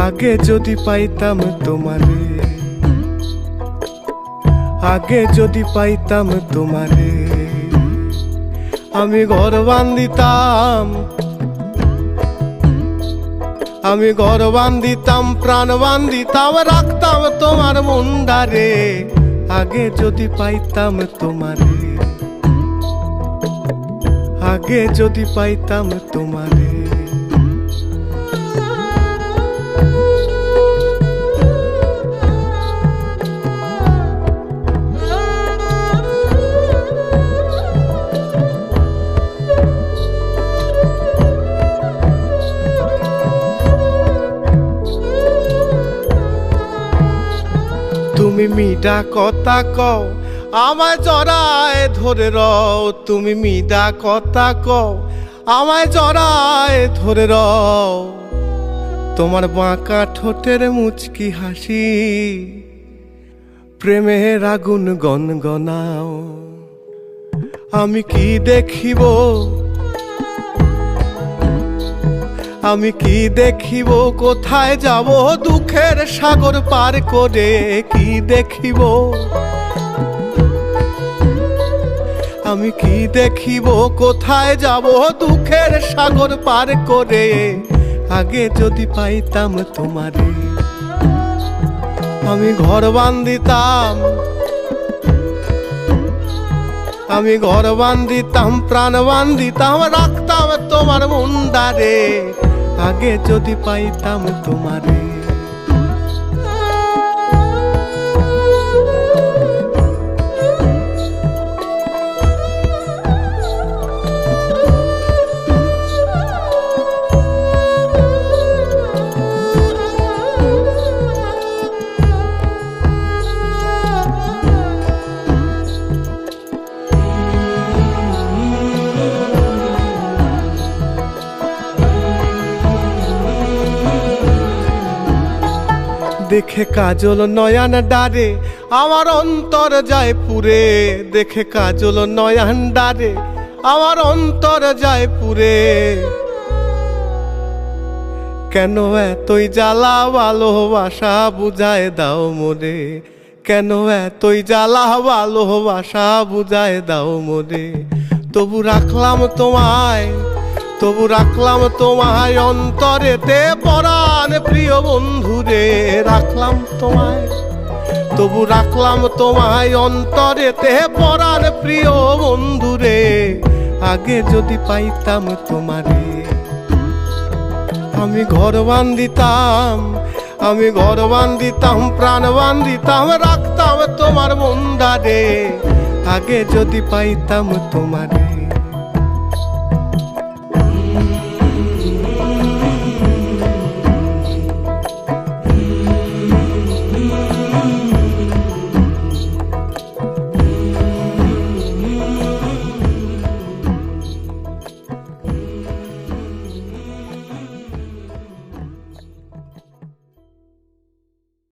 আগে যদি পাইতাম তোমারে, আগে যদি পাইতাম তোমারে, আমি ঘর বান্ধিতাম, আমি ঘর বান্ধিতাম, প্রাণ বান্ধিতাম, রাখতাম তোমার মুন্ডারে। আগে যদি পাইতাম তোমারে, আগে যদি পাইতাম তোমারে। তুমি মিডা কথা কও আমায় জড়ায় ধরে রও, তুমি মিডা কথা কও আমায় জড়ায় ধরে রও। তোমার বাঁকা ঠোঁটের মুচকি হাসি প্রেমের আগুন গনগনাও। আমি কি দেখিব, আমি কি দেখিব, কোথায় যাব দুঃখের সাগর পার করে, কি দেখিব, আমি কি দেখিব, কোথায় যাব দুঃখের সাগর পার করে। আগে যদি পাইতাম তোমারে, আমি ঘর বান্ধিতাম, আমি ঘর বান্ধিতাম, প্রাণ বান্ধিতাম, রাখতাম তোমার মুন্ডারে। আগে যদি পাইতাম তোমারে। দেখে কাজল নয়ন ডারে আমার অন্তর যায় পুরে, দেখে কাজল নয়ন ডারে আমার অন্তর যায় পুরে। কেন এতই জ্বালা ভালোবাসা বুঝায় দাও মোরে, কেন এতই জ্বালা ভালোবাসা বুঝায় দাও মোরে। তবু রাখলাম তোমায়, তবু রাখলাম তোমায় অন্তরেতে পরাণ প্রিয় বন্ধুরে। রাখলাম তোমায়, তবু রাখলাম তোমায় অন্তরেতে পরাণ প্রিয় বন্ধুরে। আগে যদি পাইতাম তোমারে, আমি ঘর বান্ধিতাম, আমি ঘর বান্ধিতাম, প্রাণ বান্ধিতাম, রাখতাম তোমার মুন্ডারে। আগে যদি পাইতাম তোমারে।